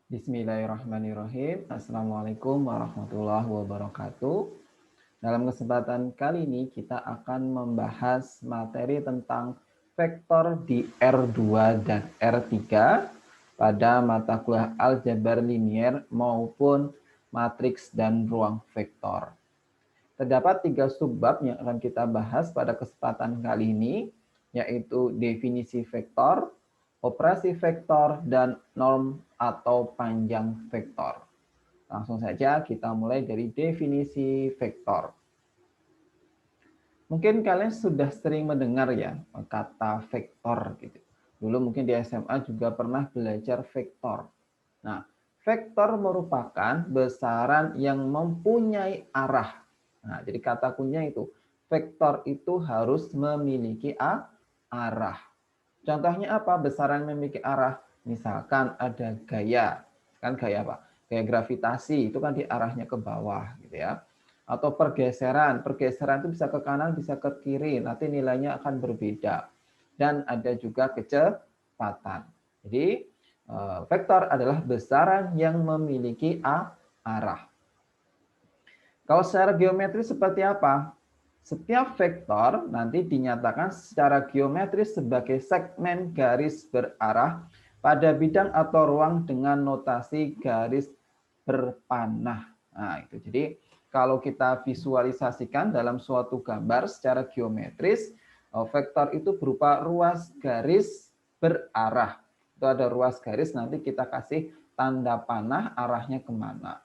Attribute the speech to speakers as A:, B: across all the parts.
A: Bismillahirrahmanirrahim. Assalamualaikum warahmatullahi wabarakatuh. Dalam kesempatan kali ini kita akan membahas materi tentang vektor di R2 dan R3 pada mata kuliah aljabar linier maupun matriks dan ruang vektor. Terdapat 3 subbab yang akan kita bahas pada kesempatan kali ini, yaitu definisi vektor, operasi vektor, dan norm atau panjang vektor. Langsung saja kita mulai dari definisi vektor. Mungkin kalian sudah sering mendengar ya kata vektor gitu. Dulu mungkin di SMA juga pernah belajar vektor. Nah, vektor merupakan besaran yang mempunyai arah. Nah, jadi kata kuncinya itu, vektor itu harus memiliki arah. Contohnya apa? Besaran memiliki arah. Misalkan ada gaya. Kan gaya apa? Gaya gravitasi itu kan di arahnya ke bawah gitu ya. Atau pergeseran. Pergeseran itu bisa ke kanan, bisa ke kiri. Nanti nilainya akan berbeda. Dan ada juga kecepatan. Jadi vektor adalah besaran yang memiliki arah. Kalau secara geometris seperti apa? Setiap vektor nanti dinyatakan secara geometris sebagai segmen garis berarah pada bidang atau ruang dengan notasi garis berpanah. Nah, itu. Jadi, kalau kita visualisasikan dalam suatu gambar secara geometris, vektor itu berupa ruas garis berarah. Itu ada ruas garis, nanti kita kasih tanda panah arahnya kemana.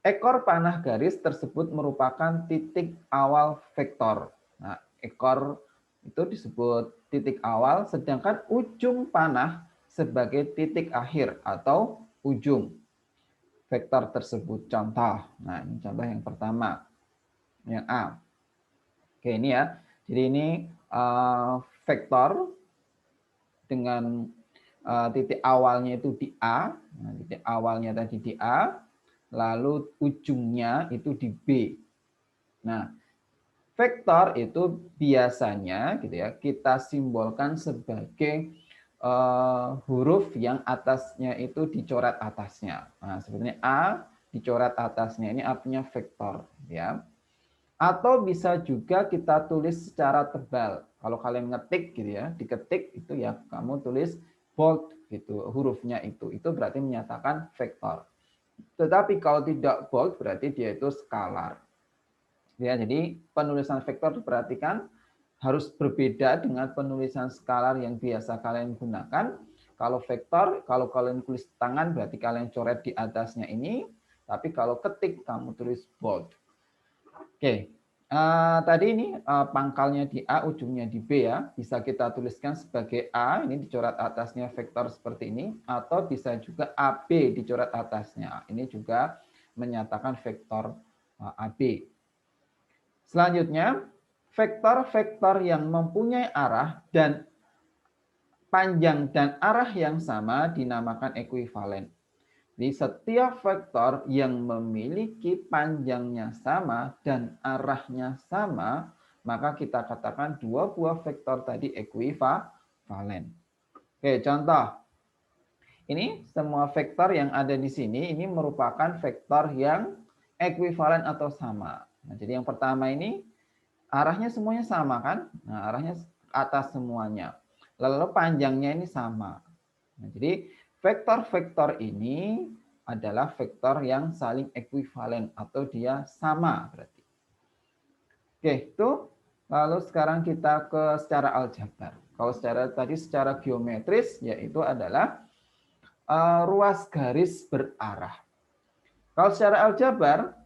A: Ekor panah garis tersebut merupakan titik awal vektor. Nah, ekor itu disebut titik awal, sedangkan ujung panah sebagai titik akhir atau ujung vektor tersebut. Contoh, nah ini contoh yang pertama, yang A. Oke, ini ya. Jadi ini vektor dengan titik awalnya itu di A. Nah, titik awalnya tadi di A. Lalu ujungnya itu di B. Nah, vektor itu biasanya gitu ya kita simbolkan sebagai huruf yang atasnya itu dicoret atasnya. Nah, sebetulnya A dicoret atasnya ini artinya vektor ya. Atau bisa juga kita tulis secara tebal. Kalau kalian ngetik gitu ya, diketik itu ya kamu tulis bold gitu hurufnya itu berarti menyatakan vektor. Tetapi kalau tidak bold berarti dia itu skalar. Ya, jadi penulisan vektor diperhatikan harus berbeda dengan penulisan skalar yang biasa kalian gunakan. Kalau vektor, kalau kalian tulis tangan berarti kalian coret di atasnya ini, tapi kalau ketik kamu tulis bold. Oke, tadi ini pangkalnya di A, ujungnya di B ya. Bisa kita tuliskan sebagai A, ini dicoret atasnya vektor seperti ini, atau bisa juga AB dicoret atasnya. Ini juga menyatakan vektor AB. Selanjutnya, vektor-vektor yang mempunyai arah dan panjang dan arah yang sama dinamakan ekuivalen. Di setiap vektor yang memiliki panjangnya sama dan arahnya sama, maka kita katakan dua buah vektor tadi ekuivalen. Oke, contoh. Ini semua vektor yang ada di sini ini merupakan vektor yang ekuivalen atau sama. Nah, jadi yang pertama ini arahnya semuanya sama kan? Nah, arahnya atas semuanya. Lalu panjangnya ini sama. Nah, jadi vektor-vektor ini adalah vektor yang saling ekuivalen atau dia sama berarti. Oke, itu lalu sekarang kita ke secara aljabar. Kalau secara geometris yaitu adalah ruas garis berarah. Kalau secara aljabar,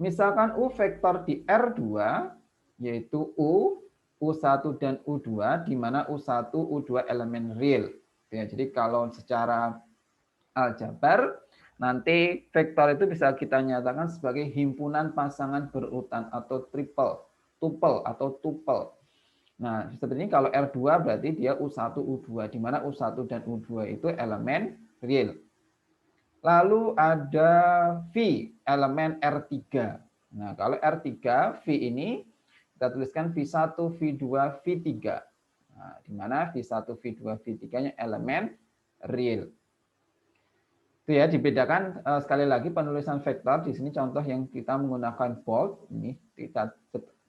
A: misalkan U vektor di R2 yaitu U1 dan U2, di mana U1, U2 elemen real. Ya, jadi kalau secara aljabar, nanti vektor itu bisa kita nyatakan sebagai himpunan pasangan berurutan atau tuple atau tuple. Nah, seperti ini kalau R2 berarti dia U1, U2, di mana U1 dan U2 itu elemen real. Lalu ada V, elemen R3. Nah, kalau R3, V ini kita tuliskan V1, V2, V3. Nah, di mana V1, V2, V3-nya elemen real. Itu ya, dibedakan sekali lagi penulisan vektor di sini contoh yang kita menggunakan bold, ini kita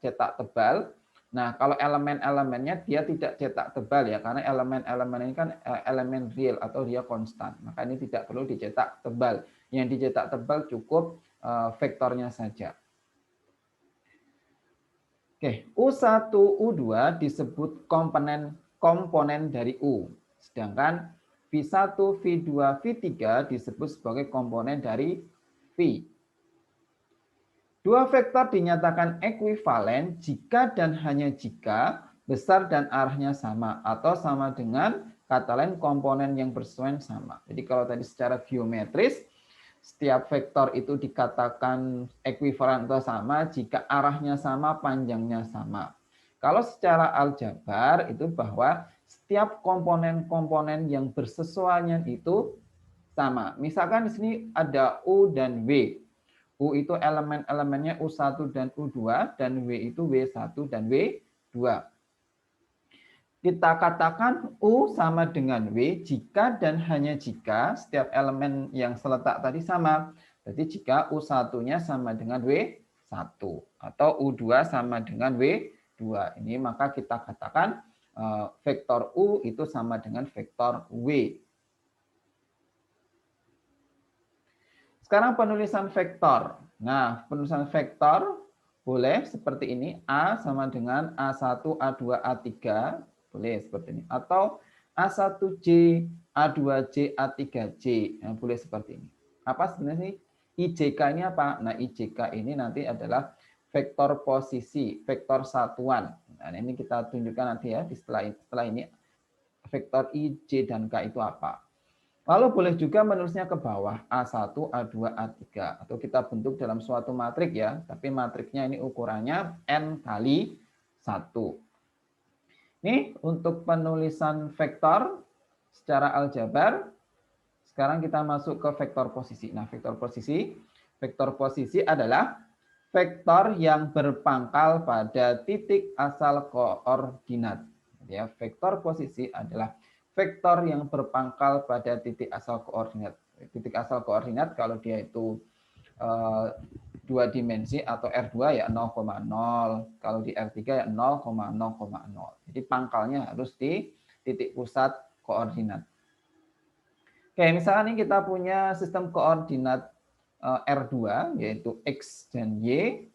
A: cetak tebal. Nah, kalau elemen-elemennya dia tidak cetak tebal ya, karena elemen-elemen ini kan elemen real atau dia konstan. Maka ini tidak perlu dicetak tebal. Yang dicetak tebal cukup vektornya saja. Oke, U1, U2 disebut komponen dari U. Sedangkan V1, V2, V3 disebut sebagai komponen dari V. Dua vektor dinyatakan ekuivalen jika dan hanya jika besar dan arahnya sama atau sama dengan kata lain komponen yang bersesuaian sama. Jadi kalau tadi secara geometris setiap vektor itu dikatakan ekuivalen atau sama jika arahnya sama, panjangnya sama. Kalau secara aljabar itu bahwa setiap komponen-komponen yang bersesuaian itu sama. Misalkan di sini ada U dan W. U itu elemen-elemennya U1 dan U2, dan W itu W1 dan W2. Kita katakan U sama dengan W jika dan hanya jika setiap elemen yang seletak tadi sama. Jadi jika U1-nya sama dengan W1 atau U2 sama dengan W2. Ini maka kita katakan vektor U itu sama dengan vektor W. Sekarang penulisan vektor. Nah, penulisan vektor boleh seperti ini. A sama dengan A1, A2, A3. Boleh seperti ini. Atau A1J, A2J, A3J. Nah, boleh seperti ini. Apa sebenarnya sih? IJK ini apa? Nah, IJK ini nanti adalah vektor posisi, vektor satuan. Nah, ini kita tunjukkan nanti ya di setelah ini vektor IJ dan K itu apa. Lalu boleh juga menulisnya ke bawah A1, A2, A3 atau kita bentuk dalam suatu matrik ya, tapi matriknya ini ukurannya N kali 1. Ini untuk penulisan vektor secara aljabar. Sekarang kita masuk ke vektor posisi. Nah, vektor posisi adalah vektor yang berpangkal pada titik asal koordinat. Ya, vektor posisi adalah vektor yang berpangkal pada titik asal koordinat. Titik asal koordinat kalau dia itu 2 dimensi atau R2 ya 0,0, kalau di R3 ya 0,0,0. Jadi pangkalnya harus di titik pusat koordinat. Oke, misalnya ini kita punya sistem koordinat R2 yaitu X dan Y.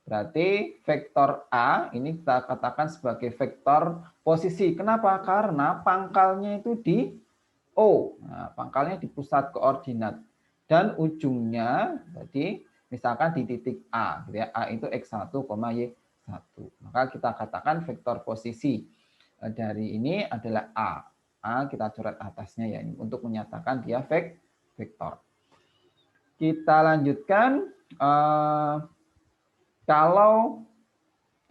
A: Berarti vektor A ini kita katakan sebagai vektor posisi. Kenapa? Karena pangkalnya itu di O. Nah, pangkalnya di pusat koordinat. Dan ujungnya, jadi misalkan di titik A. Gitu ya. A itu X1, Y1. Maka kita katakan vektor posisi dari ini adalah A. A kita coret atasnya ya, ini untuk menyatakan dia vektor. Kita lanjutkan. Kalau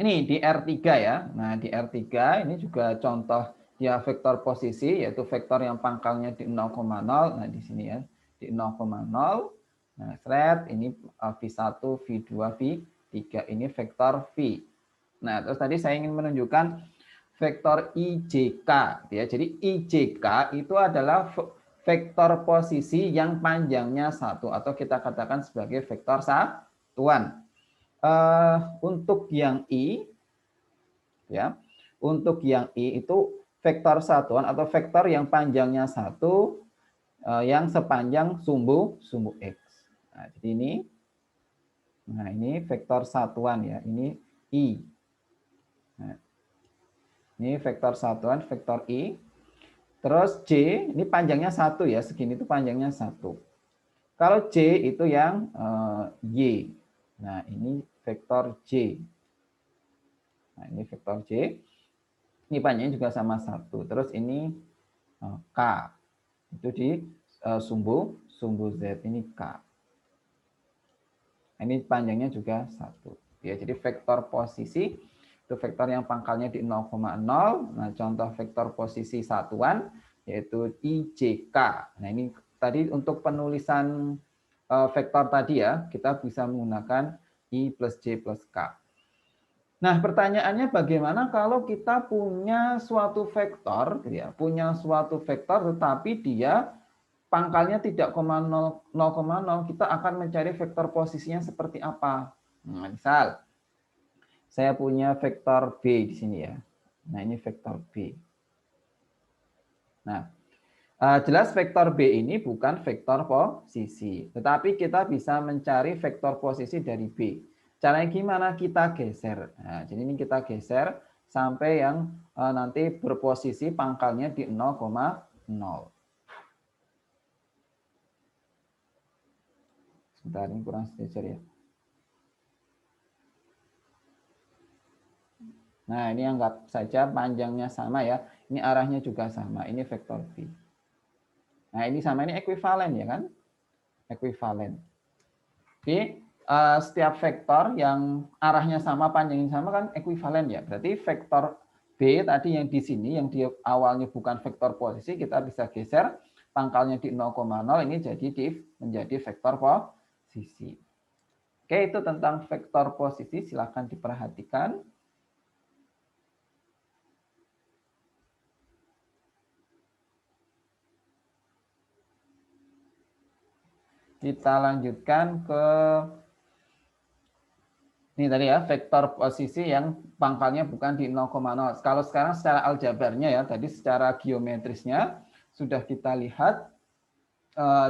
A: ini di R3 ya. Nah, di R3 ini juga contoh dia vektor posisi, yaitu vektor yang pangkalnya di 0,0. Nah, di sini ya, di 0,0. Nah, thread ini V1, V2, V3 ini vektor V. Nah, terus tadi saya ingin menunjukkan vektor IJK. Ya. Jadi IJK itu adalah vektor posisi yang panjangnya 1, atau kita katakan sebagai vektor satuan. Untuk yang I, ya, untuk yang I itu vektor satuan atau vektor yang panjangnya 1, yang sepanjang sumbu X. Nah, jadi ini vektor satuan ya, ini I. Nah, ini vektor satuan, vektor I. Terus J, ini panjangnya 1 ya, segini itu panjangnya 1. Kalau J itu yang Y. Nah, ini vektor J. Nah, ini vektor J. Ini panjangnya juga sama 1. Terus ini K. Itu di sumbu Z. Ini K. Ini panjangnya juga 1. Ya, jadi vektor posisi itu vektor yang pangkalnya di 0,0. Nah, contoh vektor posisi satuan yaitu IJK. Nah, ini tadi untuk penulisan vektor tadi ya, kita bisa menggunakan I plus J plus K. Nah, pertanyaannya bagaimana kalau kita punya suatu vektor, ya, punya suatu vektor tetapi dia pangkalnya tidak 0,0, kita akan mencari vektor posisinya seperti apa. Nah, misal saya punya vektor B di sini ya. Nah, ini vektor B. Nah, jelas vektor B ini bukan vektor posisi, tetapi kita bisa mencari vektor posisi dari B. Caranya gimana? Kita geser. Nah, jadi ini kita geser sampai yang nanti berposisi pangkalnya di 0,0. Sebentar, ini kurang sejajar ya. Nah, ini anggap saja panjangnya sama ya. Ini arahnya juga sama. Ini vektor B. Nah, ini sama, ini ekuivalen ya kan? Ekuivalen. Jadi setiap vektor yang arahnya sama, panjangnya sama kan ekuivalen ya. Berarti vektor B tadi yang di sini, yang di awalnya bukan vektor posisi, kita bisa geser pangkalnya di 0,0, ini jadi menjadi vektor posisi. Oke, itu tentang vektor posisi, silakan diperhatikan. Kita lanjutkan ke ini tadi ya, vektor posisi yang pangkalnya bukan di 0,0. Kalau sekarang secara aljabarnya ya, tadi secara geometrisnya sudah kita lihat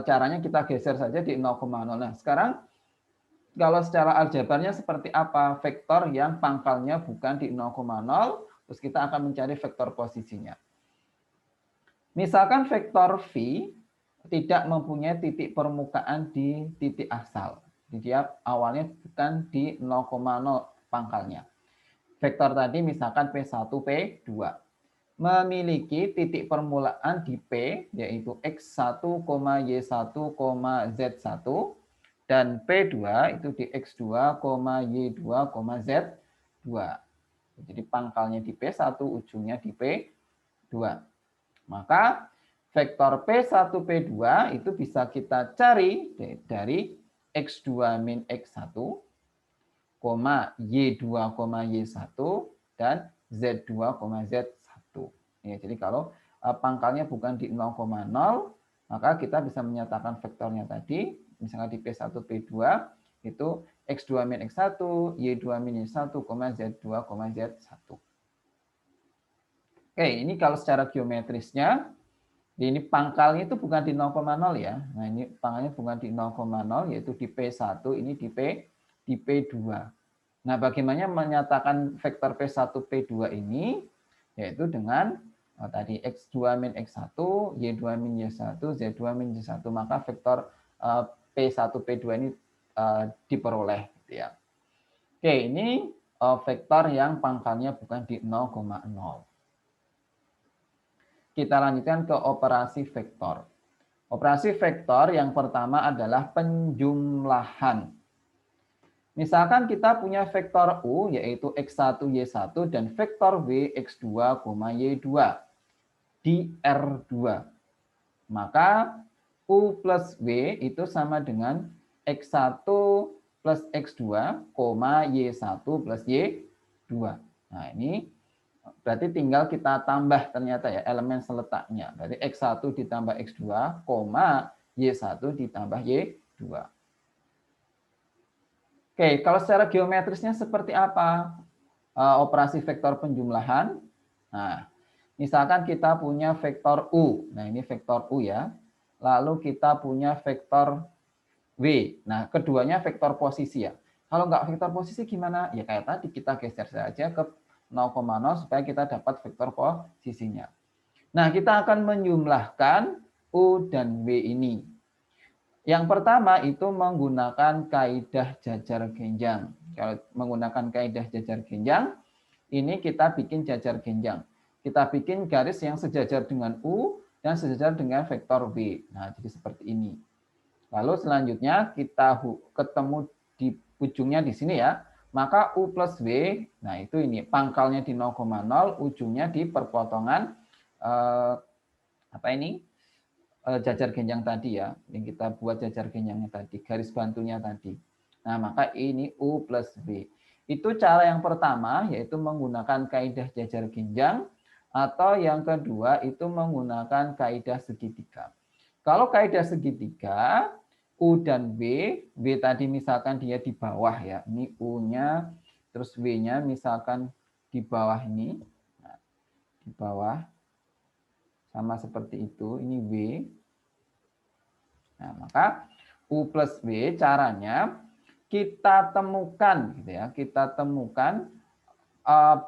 A: caranya kita geser saja di 0,0. Nah, sekarang kalau secara aljabarnya seperti apa? Vektor yang pangkalnya bukan di 0,0, terus kita akan mencari vektor posisinya. Misalkan vektor V tidak mempunyai titik permukaan di titik asal. Jadi dia awalnya bukan di 0,0 pangkalnya. Vektor tadi misalkan P1, P2. Memiliki titik permulaan di P, yaitu X1, Y1, Z1. Dan P2 itu di X2, Y2, Z2. Jadi pangkalnya di P1, ujungnya di P2. Maka vektor P1, P2 itu bisa kita cari dari X2 min X1, Y2, Y1, dan Z2, Z1. Ya, jadi kalau pangkalnya bukan di 0,0, maka kita bisa menyatakan vektornya tadi, misalnya di P1, P2, itu X2 min X1, Y2 min Y1, Z2, Z1. Oke, ini kalau secara geometrisnya, ini pangkalnya itu bukan di 0,0 ya. Nah, ini pangkalnya bukan di 0,0, yaitu di P1, ini di P2. Nah, bagaimana menyatakan vektor P1, P2 ini? Yaitu dengan tadi X2 min X1, Y2 min Y1, Z2 min Z1. Maka vektor P1, P2 ini diperoleh. Gitu ya. Oke, ini vektor yang pangkalnya bukan di 0,0. Kita lanjutkan ke operasi vektor. Operasi vektor yang pertama adalah penjumlahan. Misalkan kita punya vektor U yaitu X1, Y1 dan vektor W X2, Y2 di R2. Maka U plus W itu sama dengan X1 plus X2, Y1 plus Y2. Nah, ini berarti tinggal kita tambah ternyata ya elemen seletaknya. Berarti X1 ditambah X2, Y1 ditambah Y2. Oke, kalau secara geometrisnya seperti apa operasi vektor penjumlahan? Nah, misalkan kita punya vektor U. Nah, ini vektor U ya. Lalu kita punya vektor W. Nah, keduanya vektor posisi ya. Kalau nggak vektor posisi gimana? Ya kayak tadi kita geser saja ke 0,0 supaya kita dapat vektor posisinya. Nah, kita akan menjumlahkan U dan W ini. Yang pertama itu menggunakan kaidah jajar genjang. Kalau menggunakan kaidah jajar genjang, ini kita bikin jajar genjang. Kita bikin garis yang sejajar dengan U dan sejajar dengan vektor W. Nah, jadi seperti ini. Lalu selanjutnya kita ketemu di ujungnya di sini ya. Maka U plus W, nah itu ini pangkalnya di 0,0, ujungnya di perpotongan jajar genjang tadi ya. Yang kita buat jajar genjangnya tadi, garis bantunya tadi. Nah, maka ini U plus W. Itu cara yang pertama, yaitu menggunakan kaidah jajar genjang. Atau yang kedua itu menggunakan kaidah segitiga. Kalau kaidah segitiga, U dan W tadi misalkan dia di bawah ya, ini U-nya, terus W-nya misalkan di bawah ini, nah, di bawah, sama seperti itu, ini W. Nah, maka U plus W caranya kita temukan, gitu ya, kita temukan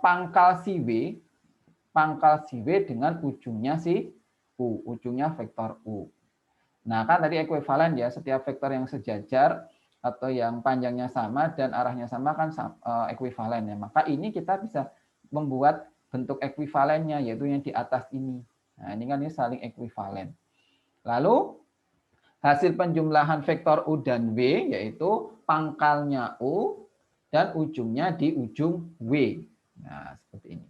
A: pangkal si W dengan ujungnya si U, ujungnya vektor U. Nah, kan tadi ekuivalen ya, setiap vektor yang sejajar atau yang panjangnya sama dan arahnya sama kan ekuivalen ya. Maka ini kita bisa membuat bentuk ekuivalennya, yaitu yang di atas ini. Nah, ini kan ini saling ekuivalen. Lalu hasil penjumlahan vektor U dan W, yaitu pangkalnya U dan ujungnya di ujung W. Nah, seperti ini.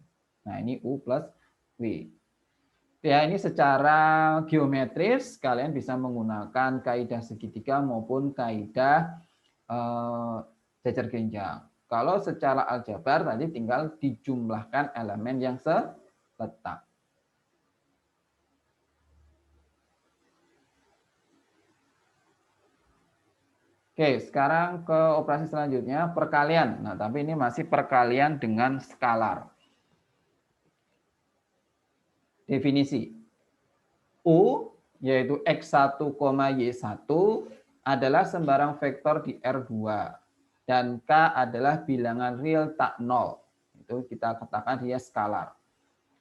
A: Nah, ini U plus W. Ya, ini secara geometris kalian bisa menggunakan kaidah segitiga maupun kaidah jajar genjang. Kalau secara aljabar tadi tinggal dijumlahkan elemen yang seletak. Oke, sekarang ke operasi selanjutnya, perkalian. Nah, tapi ini masih perkalian dengan skalar. Definisi. U, yaitu X1, Y1, adalah sembarang vektor di R2. Dan K adalah bilangan real tak nol. Itu kita katakan dia skalar.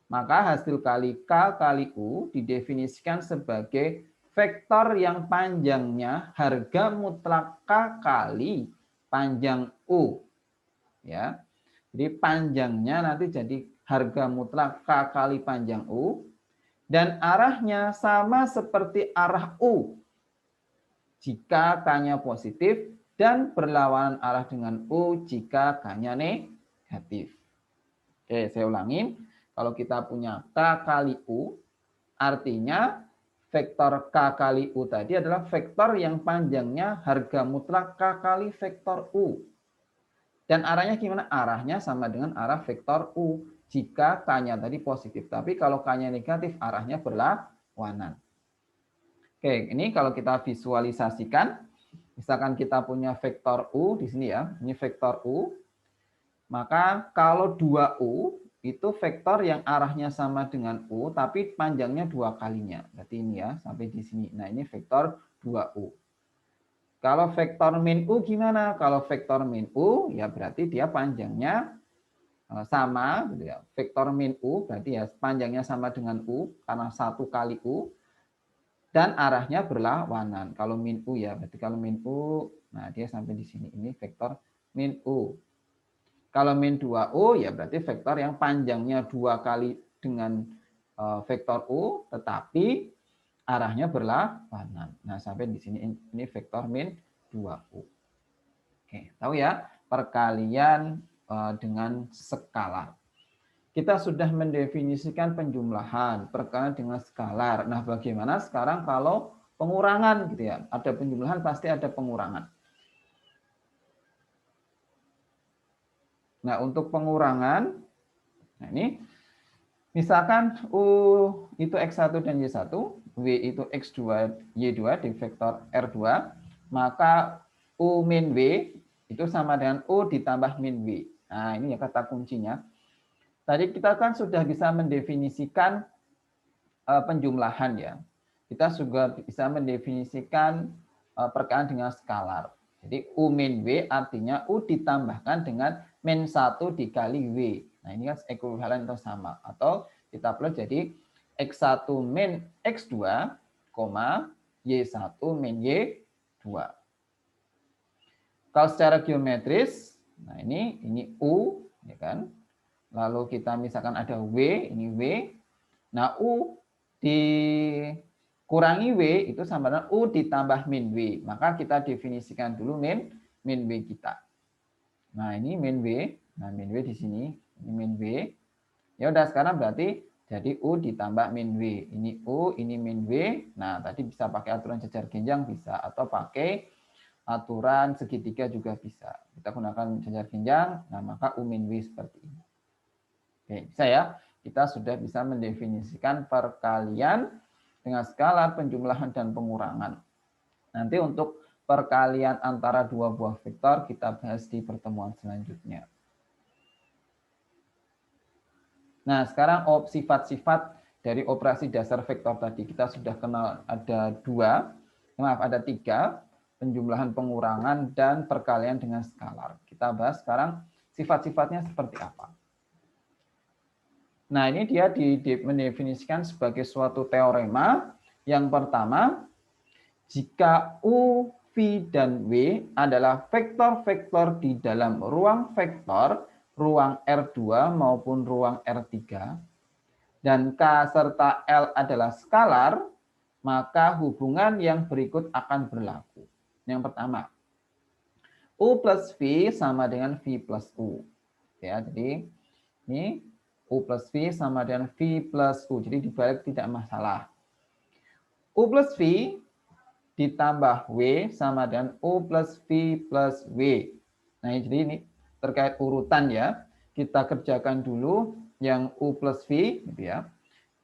A: Maka hasil kali K kali U didefinisikan sebagai vektor yang panjangnya harga mutlak K kali panjang U. Ya. Jadi panjangnya nanti jadi harga mutlak K kali panjang U dan arahnya sama seperti arah U jika K-nya positif dan berlawanan arah dengan U jika K-nya negatif. Oke, saya ulangin. Kalau kita punya K kali U, artinya vektor K kali U tadi adalah vektor yang panjangnya harga mutlak K kali vektor U. Dan arahnya gimana? Arahnya sama dengan arah vektor U jika K-nya tadi positif. Tapi kalau K-nya negatif, arahnya berlawanan. Oke, ini kalau kita visualisasikan, misalkan kita punya vektor U di sini ya, ini vektor U, maka kalau 2U itu vektor yang arahnya sama dengan U, tapi panjangnya 2 kalinya. Berarti ini ya, sampai di sini. Nah, ini vektor 2U. Kalau vektor min U gimana? Kalau vektor min U, ya berarti dia panjangnya sama, gitu ya. Vektor min U berarti ya panjangnya sama dengan U, karena 1 kali U, dan arahnya berlawanan. Kalau min U ya, berarti kalau min U, nah dia sampai di sini. Ini vektor min U. Kalau min 2U ya berarti vektor yang panjangnya 2 kali dengan vektor U, tetapi arahnya berlawanan. Nah, sampai di sini ini vektor min 2U. Oke, tahu ya, perkalian dengan skalar. Kita sudah mendefinisikan penjumlahan, perkalian dengan skalar. Nah, bagaimana sekarang kalau pengurangan gitu ya? Ada penjumlahan pasti ada pengurangan. Nah, untuk pengurangan, nah ini misalkan U itu X1 dan Y1, W itu X2, Y2 di vektor R2, maka U min W itu sama dengan U ditambah min W. Nah, ini ya kata kuncinya. Tadi kita kan sudah bisa mendefinisikan penjumlahan ya. Kita juga bisa mendefinisikan perkalian dengan skalar. Jadi U min W artinya U ditambahkan dengan min 1 dikali W. Nah, ini kan ekuivalen atau sama. Atau kita perlu jadi X1 min X2, Y1 min Y2. Kalau secara geometris, nah ini U, ya kan? Lalu kita misalkan ada W, ini W. Nah, U dikurangi W itu sama dengan U ditambah min W. Maka kita definisikan dulu min W kita. Nah, ini min W. Nah, min W di sini. Ini min W. Ya udah, sekarang berarti jadi U ditambah min W. Ini U, ini min W. Nah, tadi bisa pakai aturan jajar genjang bisa. Atau pakai aturan segitiga juga bisa. Kita gunakan jajar genjang. Nah, maka U min W seperti ini. Oke, bisa ya? Kita sudah bisa mendefinisikan perkalian dengan skalar, penjumlahan, dan pengurangan. Nanti untuk perkalian antara dua buah vektor kita bahas di pertemuan selanjutnya. Nah, sekarang sifat-sifat dari operasi dasar vektor tadi. Kita sudah kenal ada ada tiga, penjumlahan, pengurangan, dan perkalian dengan skalar. Kita bahas sekarang sifat-sifatnya seperti apa. Nah, ini dia mendefinisikan sebagai suatu teorema. Yang pertama, jika U, V, dan W adalah vektor-vektor di dalam ruang vektor, ruang R2 maupun ruang R3, dan K serta L adalah skalar, maka hubungan yang berikut akan berlaku. Yang pertama, U plus V sama dengan V plus U. Ya, jadi ini U plus V sama dengan V plus U. Jadi dibalik tidak masalah. U plus V ditambah W sama dengan U plus V plus W. Nah, jadi ini terkait urutan ya. Kita kerjakan dulu yang U plus V, gitu ya.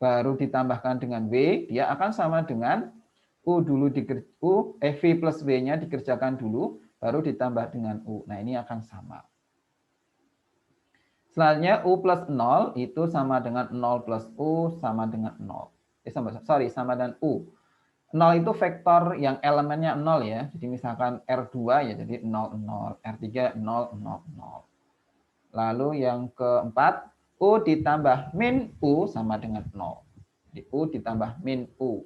A: Baru ditambahkan dengan W, dia akan sama dengan V plus W-nya dikerjakan dulu, baru ditambah dengan U. Nah, ini akan sama. Selanjutnya U plus 0 itu sama dengan 0 plus U sama dengan 0. Sama dengan U. 0 itu vektor yang elemennya 0 ya. Jadi misalkan R2 ya jadi 0, 0. R3 0, 0, 0. Lalu yang keempat, U ditambah min U sama dengan 0. Jadi U ditambah min U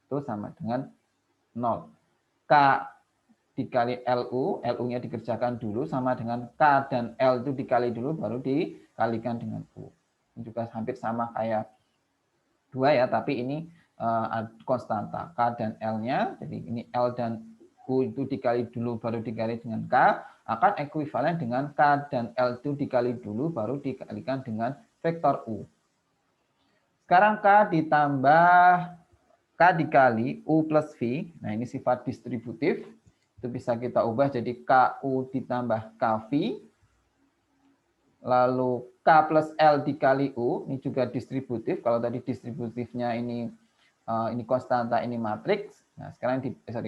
A: itu sama dengan 0. K dikali LU, LU-nya dikerjakan dulu sama dengan K dan L itu dikali dulu baru dikalikan dengan U. Ini juga hampir sama kayak 2 ya, tapi ini konstanta K dan L-nya. Jadi ini L dan U itu dikali dulu baru dikali dengan K, akan ekuivalen dengan K dan L itu dikali dulu baru dikalikan dengan vektor U. Sekarang K ditambah K dikali U plus V. Nah, ini sifat distributif. Itu bisa kita ubah jadi KU ditambah KV. Lalu K plus L dikali U, ini juga distributif. Kalau tadi distributifnya ini konstanta, ini matriks. Nah, sekarang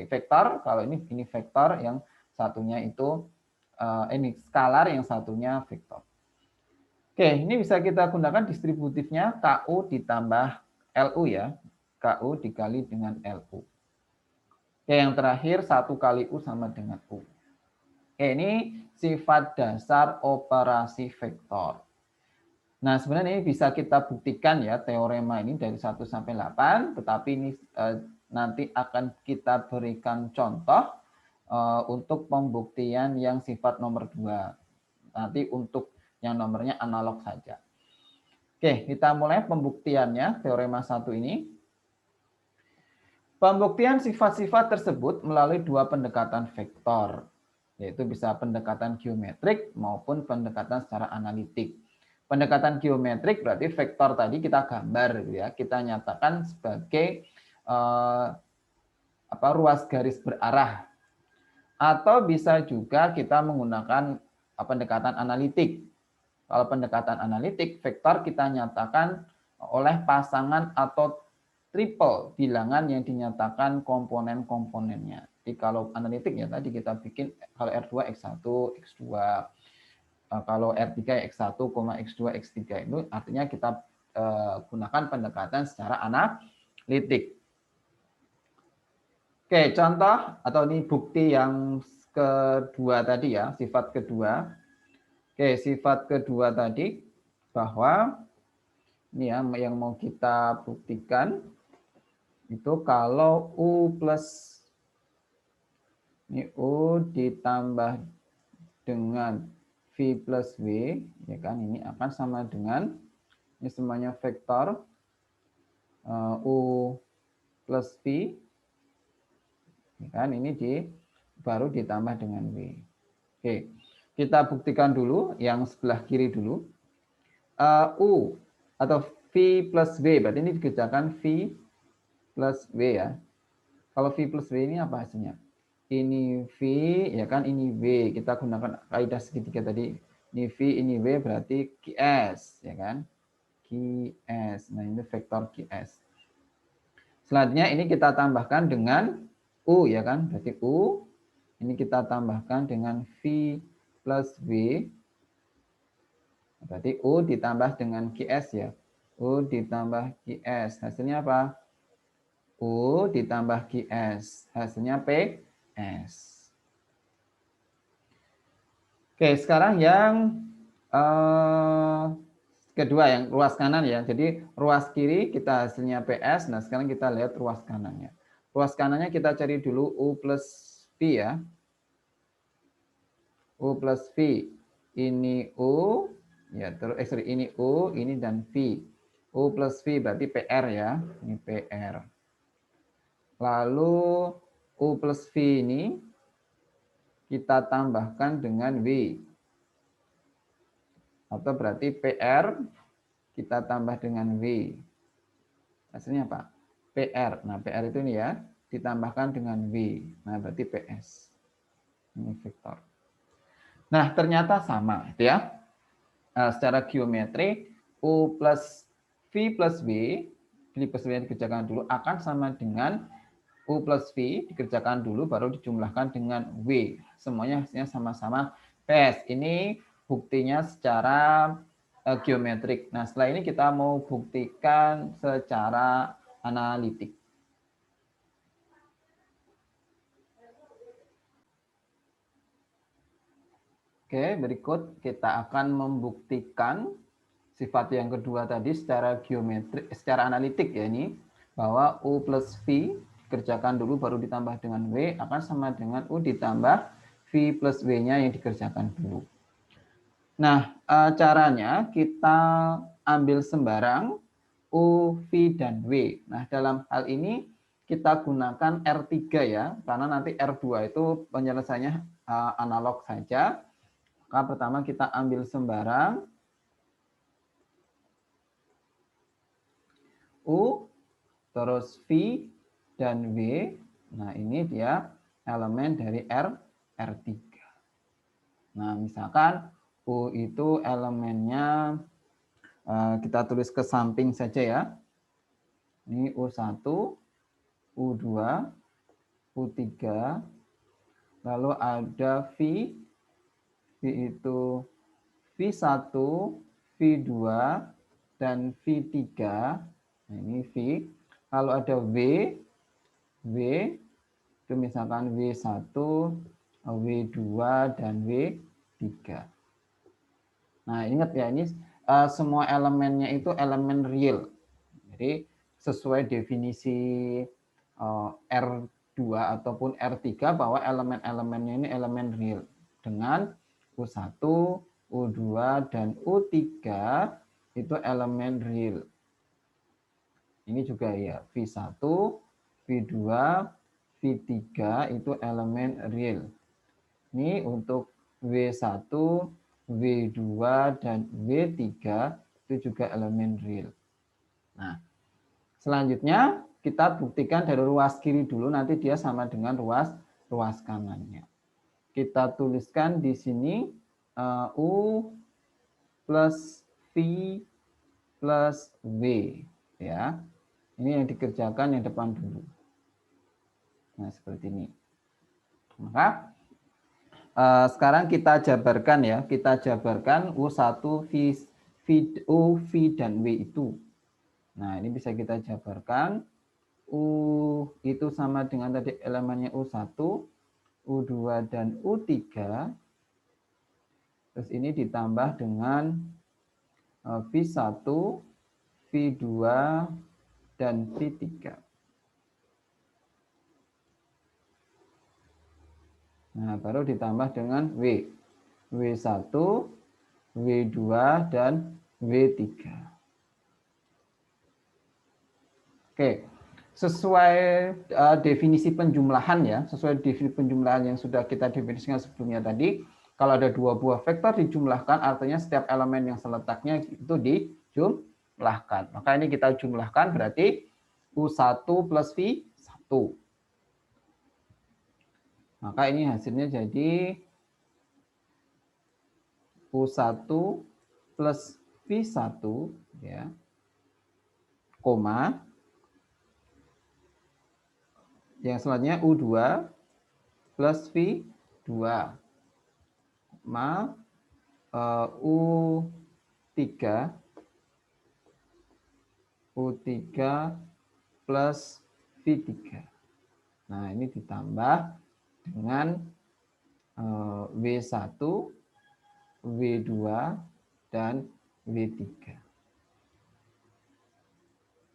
A: vektor. Kalau ini vektor, yang satunya itu ini skalar, yang satunya vektor. Oke, ini bisa kita gunakan distributifnya KU ditambah LU ya. KU dikali dengan LU. Oke, yang terakhir 1 kali U sama dengan U. Oke, ini sifat dasar operasi vektor. Nah, sebenarnya ini bisa kita buktikan ya teorema ini dari 1 sampai 8, tetapi ini nanti akan kita berikan contoh untuk pembuktian yang sifat nomor 2. Nanti untuk yang nomornya analog saja. Oke, kita mulai pembuktiannya teorema 1 ini. Pembuktian sifat-sifat tersebut melalui 2 pendekatan vektor, yaitu bisa pendekatan geometrik maupun pendekatan secara analitik. Pendekatan geometrik berarti vektor tadi kita gambar, gitu ya, kita nyatakan sebagai ruas garis berarah. Atau bisa juga kita menggunakan pendekatan analitik. Kalau pendekatan analitik, vektor kita nyatakan oleh pasangan atau triple bilangan yang dinyatakan komponen-komponennya. Jadi kalau analitik ya tadi kita bikin kalau R2 X1 X2, kalau R3 X1, X2 X3 itu artinya kita gunakan pendekatan secara analitik. Oke, contoh atau ini bukti yang kedua tadi ya, sifat kedua. Oke, sifat kedua tadi bahwa ini ya yang mau kita buktikan itu kalau U plus ini U ditambah dengan V plus W, ya kan, ini akan sama dengan ini semuanya vektor U plus V, ya kan, ini baru ditambah dengan W. Oke, kita buktikan dulu yang sebelah kiri dulu. U atau V plus W, berarti ini dikerjakan V plus W ya. Kalau V plus W ini apa hasilnya? Ini V, ya kan, ini W. Kita gunakan kaidah segitiga tadi. Ini V, ini W, berarti QS, ya kan? QS. Nah, ini vektor QS. Selanjutnya ini kita tambahkan dengan U ya kan, berarti U ini kita tambahkan dengan V plus W, berarti U ditambah dengan QS ya, U ditambah QS, hasilnya apa? U ditambah QS, hasilnya PS. Oke, sekarang yang kedua, yang ruas kanan ya. Jadi ruas kiri kita hasilnya PS. Nah, sekarang kita lihat ruas kanannya. Ruas kanannya kita cari dulu U plus V ya. U plus V. Ini U, ya terus sorry, ini U, ini dan V. U plus V berarti PR ya. Ini PR. Lalu U plus V ini kita tambahkan dengan W. Atau berarti PR kita tambah dengan W. Hasilnya apa? PR. Nah, PR itu ini ya, ditambahkan dengan W. Nah, berarti PS. Ini vektor. Nah, ternyata sama, gitu ya. Secara geometri, U plus V plus W, V plus W yang dikerjakan dulu, akan sama dengan U plus V, dikerjakan dulu, baru dijumlahkan dengan W. Semuanya hasilnya sama-sama PS. Ini buktinya secara geometrik. Nah, setelah ini kita mau buktikan secara analitik. Oke, berikut kita akan membuktikan sifat yang kedua tadi secara geometrik, secara analitik ya ini, bahwa U plus V dikerjakan dulu baru ditambah dengan W akan sama dengan U ditambah V plus W-nya yang dikerjakan dulu. Nah, caranya kita ambil sembarang U, V, dan W. Nah, dalam hal ini kita gunakan R3 ya, karena nanti R2 itu penyelesaiannya analog saja. Maka pertama kita ambil sembarang U, terus V, dan W. Nah, ini dia elemen dari R3. Nah, misalkan U itu elemennya, kita tulis ke samping saja ya. Ini U1, U2, U3, lalu ada V, V itu V1, V2, dan V3. Nah, ini V. Kalau ada W itu misalkan W1, W2, dan W3. Nah, ingat ya, ini semua elemennya itu elemen real. Jadi sesuai definisi R2 ataupun R3 bahwa elemen-elemennya ini elemen real dengan U1, U2, dan U3 itu elemen real. Ini juga ya, V1, V2, V3 itu elemen real. Ini untuk W1, W2, dan W3 itu juga elemen real. Nah, selanjutnya kita buktikan dari ruas kiri dulu, nanti dia sama dengan ruas kanannya. Kita tuliskan di sini U plus V plus W ya. Ini yang dikerjakan yang depan dulu. Nah, seperti ini. Maka sekarang kita jabarkan ya. Kita jabarkan U1, U, V, dan W itu. Nah, ini bisa kita jabarkan. U itu sama dengan tadi elemennya U1, U2, dan U3. Terus ini ditambah dengan V1, V2, dan V3. Nah, baru ditambah dengan W. W1, W2, dan W3. Oke, sesuai definisi penjumlahan ya, sesuai definisi penjumlahan yang sudah kita definisikan sebelumnya tadi, kalau ada dua buah vektor dijumlahkan, artinya setiap elemen yang seletaknya itu dijumlahkan. Maka ini kita jumlahkan berarti U1 plus V1. Maka ini hasilnya jadi U1 plus V1 ya, koma, Yang selanjutnya U2 plus V2 ma U3 plus V3. Nah, ini ditambah dengan W1, W2, dan W3.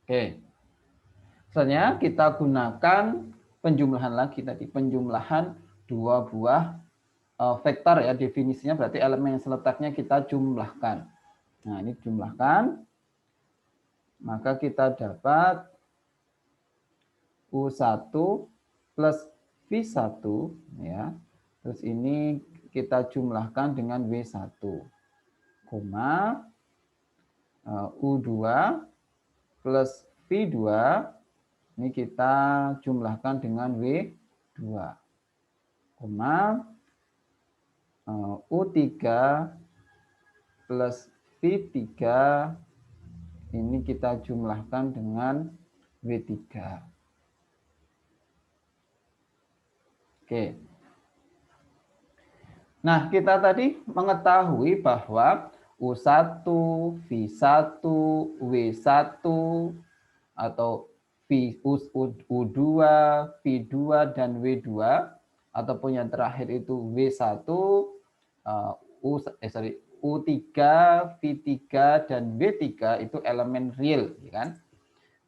A: Oke. Selanjutnya kita gunakan penjumlahan lagi tadi. Penjumlahan dua buah vektor ya. Definisinya berarti elemen yang seletaknya kita jumlahkan. Nah, ini jumlahkan. Maka kita dapat U1 plus V1 ya. Terus ini kita jumlahkan dengan W1, U2 plus V2 ini kita jumlahkan dengan W2, U3 plus V3 ini kita jumlahkan dengan W3. Oke. Nah, kita tadi mengetahui bahwa U1, V1, W1, atau U2, V2, dan W2, ataupun yang terakhir itu W1, U3, V3, dan W3 itu elemen real, ya kan?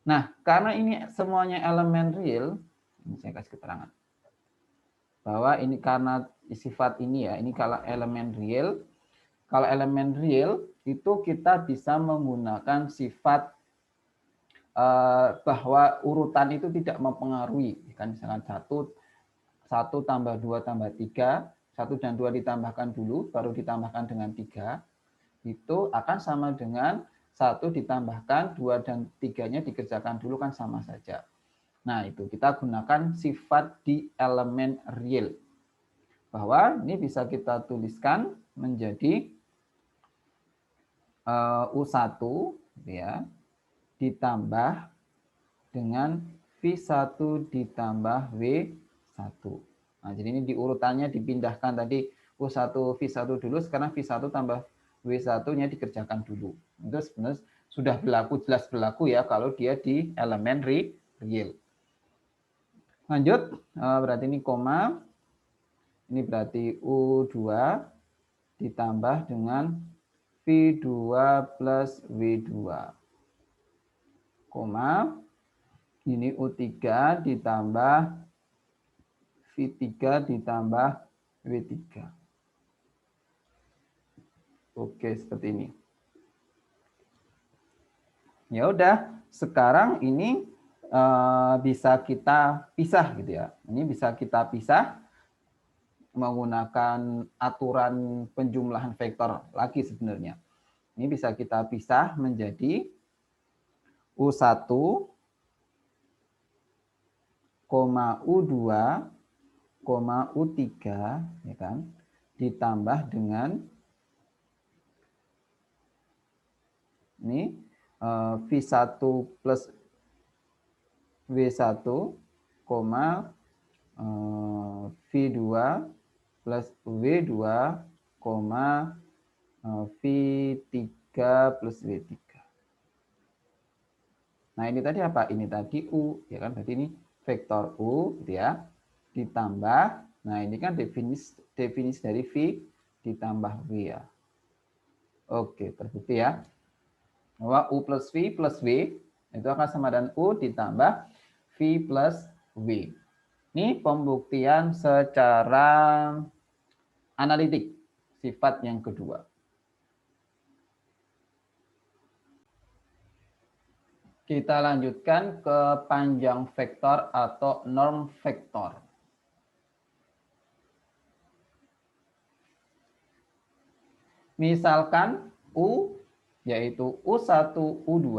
A: Nah, karena ini semuanya elemen real, ini saya kasih keterangan bahwa ini karena sifat ini ya, ini kalau elemen real. Kalau elemen real itu kita bisa menggunakan sifat bahwa urutan itu tidak mempengaruhi, kan misalkan 1 tambah 2 tambah 3, 1 dan 2 ditambahkan dulu, baru ditambahkan dengan 3, itu akan sama dengan 1 ditambahkan 2 dan 3-nya dikerjakan dulu, kan sama saja. Nah, itu kita gunakan sifat di elemen real. Bahwa ini bisa kita tuliskan menjadi U1 ya, ditambah dengan V1 ditambah W1. Nah, jadi ini diurutannya dipindahkan tadi U1 V1 dulu, sekarang V1 tambah W1-nya dikerjakan dulu. Itu sebenarnya sudah berlaku, jelas berlaku ya kalau dia di elemen real. Lanjut, berarti ini koma, ini berarti U2 ditambah dengan V2 plus W2, koma, ini U3 ditambah V3 ditambah W3. Oke, seperti ini. Ya udah, sekarang ini bisa kita pisah gitu ya. Ini bisa kita pisah menggunakan aturan penjumlahan vektor lagi sebenarnya. Ini bisa kita pisah menjadi U1, U2, U3 ya kan, ditambah dengan ini V1 plus W1, V2 plus W2, V3 plus W3. Nah, ini tadi apa? Ini tadi U, ya kan? Berarti ini vektor U, gitu ya. Ditambah, nah ini kan definisi dari V ditambah W ya. Oke, terbukti ya. Bahwa U plus V itu akan sama dengan U ditambah V plus W. Ini pembuktian secara analitik, sifat yang kedua. Kita lanjutkan ke panjang vektor atau norm vektor. Misalkan U yaitu U1, U2,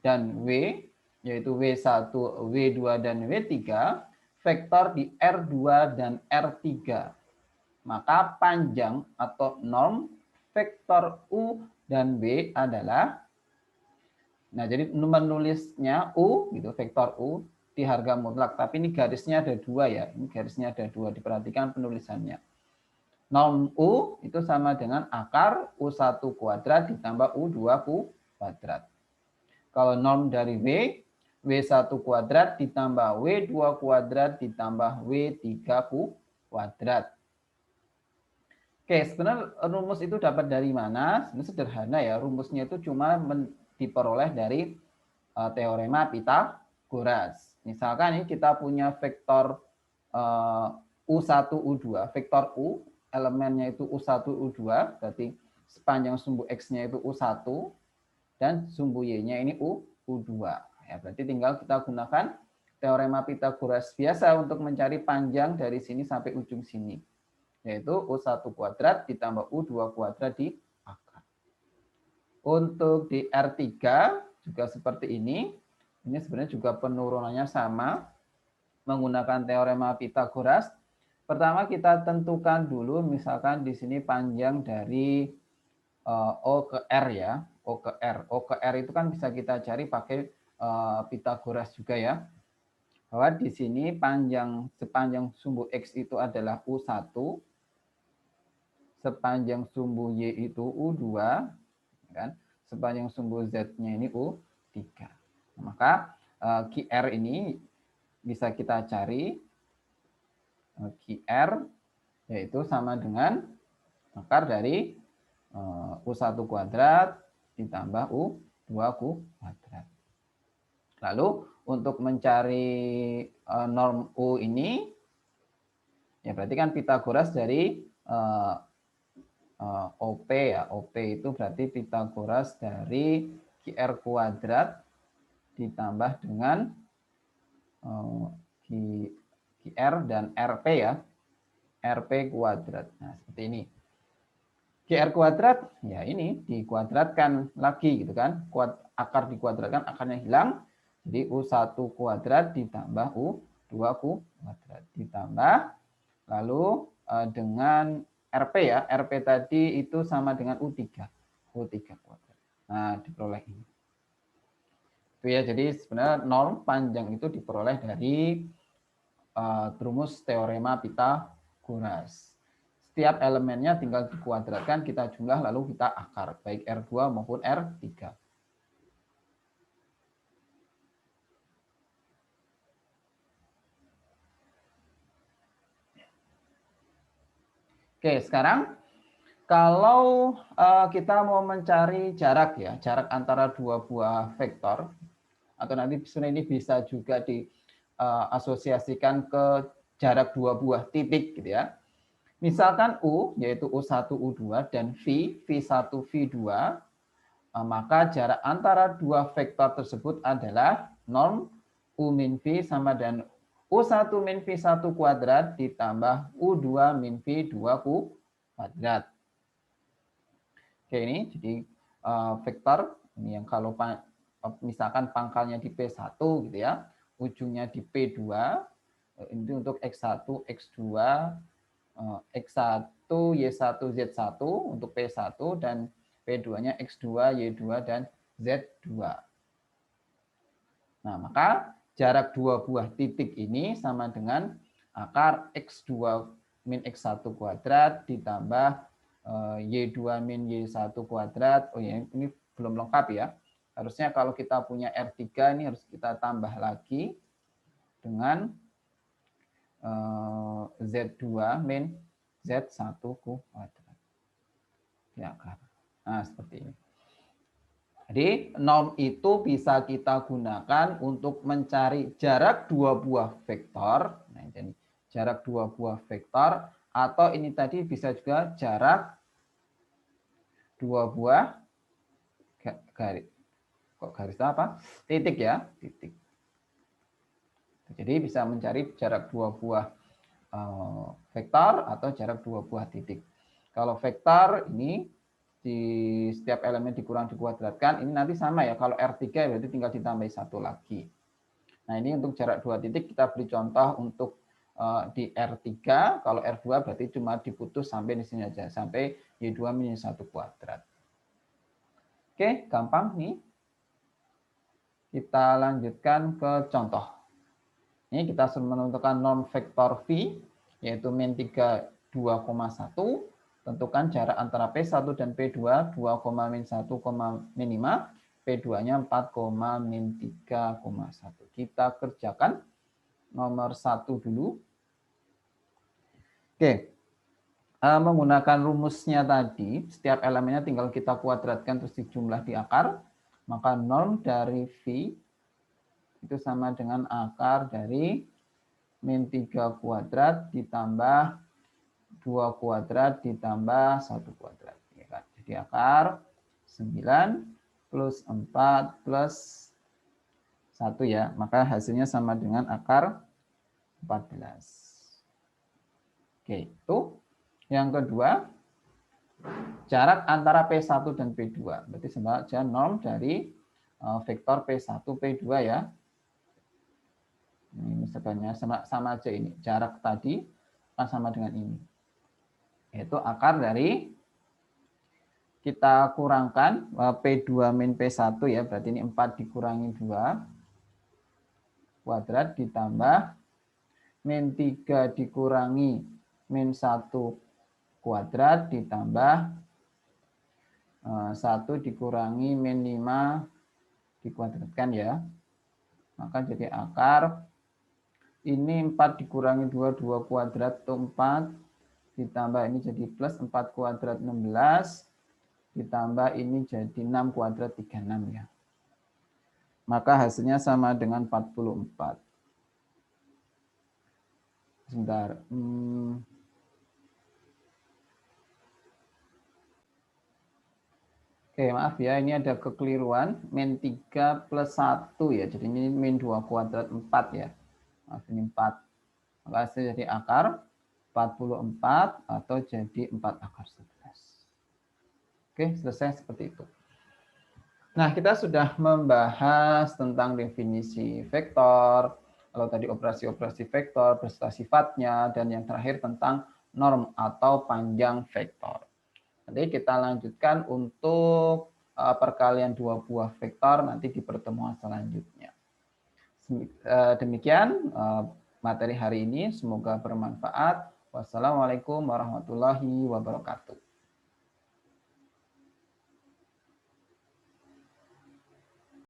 A: dan W yaitu W1, W2, dan W3, vektor di R2 dan R3. Maka panjang atau norm vektor U dan W adalah, nah jadi menulisnya U gitu, vektor U di harga mutlak. Tapi ini garisnya ada 2 ya. Ini garisnya ada 2. Diperhatikan penulisannya. Norm U itu sama dengan akar U1 kuadrat ditambah U2 kuadrat. Kalau norm dari W1 kuadrat ditambah W2 kuadrat ditambah W3 kuadrat. Oke, sebenarnya rumus itu dapat dari mana? Sebenarnya sederhana ya, rumusnya itu cuma diperoleh dari teorema Pythagoras. Misalkan ini kita punya vektor U1, U2, vektor U, elemennya itu U1, U2, berarti sepanjang sumbu X-nya itu U1, dan sumbu Y-nya ini U2. Ya, berarti tinggal kita gunakan teorema Pythagoras biasa untuk mencari panjang dari sini sampai ujung sini, yaitu U1 kuadrat ditambah U2 kuadrat di akar. Untuk di R3 juga seperti ini. Ini sebenarnya juga penurunannya sama, menggunakan teorema Pythagoras. Pertama kita tentukan dulu, misalkan di sini panjang dari O ke R ya. O ke R. O ke R itu kan bisa kita cari pakai Pythagoras juga ya. Bahwa di sini sepanjang sumbu X itu adalah U1, sepanjang sumbu Y itu U2, kan? Sepanjang sumbu Z-nya ini U3. Maka QR ini bisa kita cari, QR yaitu sama dengan akar dari U1 kuadrat ditambah U2 kuadrat. Lalu untuk mencari norm U ini, ya berarti kan Pythagoras dari OP ya. OP itu berarti Pythagoras dari QR kuadrat ditambah dengan QR dan RP ya. RP kuadrat. Nah, seperti ini. QR kuadrat, ya ini dikuadratkan lagi gitu kan. Akar dikuadratkan, akarnya hilang. Jadi U1 kuadrat ditambah U2 kuadrat. Ditambah, lalu dengan RP ya. RP tadi itu sama dengan U3. U3 kuadrat. Nah, diperoleh ini. Itu ya, jadi sebenarnya norm panjang itu diperoleh dari rumus teorema Pythagoras. Setiap elemennya tinggal dikuadratkan, kita jumlah, lalu kita akar, baik R2 maupun R3. Oke, sekarang kalau kita mau mencari jarak ya, jarak antara dua buah vektor, atau nanti sebenarnya ini bisa juga diasosiasikan ke jarak dua buah titik gitu ya. Misalkan U, yaitu U1, U2, dan V1, V2, maka jarak antara dua vektor tersebut adalah norm U min V sama dengan U1 min V1 kuadrat ditambah U2 min V2 kuadrat. Oke, ini jadi vektor ini yang kalau misalkan pangkalnya di P1 gitu ya, ujungnya di P2, ini untuk X1, X2, X1, Y1, Z1 untuk P1 dan P2-nya X2, Y2, dan Z2. Nah, maka jarak dua buah titik ini sama dengan akar X2 min X1 kuadrat ditambah Y2 min Y1 kuadrat. Oh ya, ini belum lengkap ya. Harusnya kalau kita punya R3 ini harus kita tambah lagi dengan Z2 min Z1 kuadrat. Ya, nah, seperti ini. Jadi norm itu bisa kita gunakan untuk mencari jarak dua buah vektor. Nah, jadi jarak dua buah vektor, atau ini tadi bisa juga jarak dua buah garis. Kok garis apa? Titik ya, titik. Jadi bisa mencari jarak dua buah vektor atau jarak dua buah titik. Kalau vektor ini di setiap elemen dikurang dikuadratkan, ini nanti sama ya. Kalau R3 berarti tinggal ditambah satu lagi. Nah, ini untuk jarak dua titik kita beri contoh untuk di R3. Kalau R2 berarti cuma diputus sampai di sini aja, sampai Y2 min Y1 kuadrat. Oke, gampang nih. Kita lanjutkan ke contoh. Ini kita menentukan norm vektor V, yaitu min 3, 2,1. Tentukan jarak antara P1 dan P2, 2, min 1, min 5. P2-nya 4, min 3,1. Kita kerjakan nomor 1 dulu. Oke, menggunakan rumusnya tadi, setiap elemennya tinggal kita kuadratkan terus dijumlah di akar. Maka norm dari V itu sama dengan akar dari min 3 kuadrat ditambah 2 kuadrat ditambah 1 kuadrat. Ya kan? Jadi akar 9 plus 4 plus 1 ya. Maka hasilnya sama dengan akar 14. Oke, itu. Yang kedua, jarak antara P1 dan P2. Berarti sama aja norm dari vektor P1, P2 ya. Ini misalnya sama aja ini. Jarak tadi akan sama dengan ini. Yaitu akar dari kita kurangkan P2 min P1 ya. Berarti ini 4 dikurangi 2 kuadrat ditambah min 3 dikurangi min 1 kuadrat ditambah 1 dikurangi min 5 dikuadratkan ya. Maka jadi akar ini 4 dikurangi 2, 2 kuadrat itu 4. Ditambah ini jadi plus 4 kuadrat 16. Ditambah ini jadi 6 kuadrat 36 ya. Maka hasilnya sama dengan 44. Sebentar. Oke, maaf ya, ini ada kekeliruan. Min 3 plus 1 ya. Jadi ini min 2 kuadrat 4 ya. Maaf, ini 4. Maka hasilnya jadi akar 44 atau jadi 4 akar 11. Oke, selesai seperti itu. Nah, kita sudah membahas tentang definisi vektor, kalau tadi operasi-operasi vektor, beserta sifatnya, dan yang terakhir tentang norm atau panjang vektor. Nanti kita lanjutkan untuk perkalian dua buah vektor nanti di pertemuan selanjutnya. Demikian materi hari ini, semoga bermanfaat. Wassalamualaikum warahmatullahi wabarakatuh.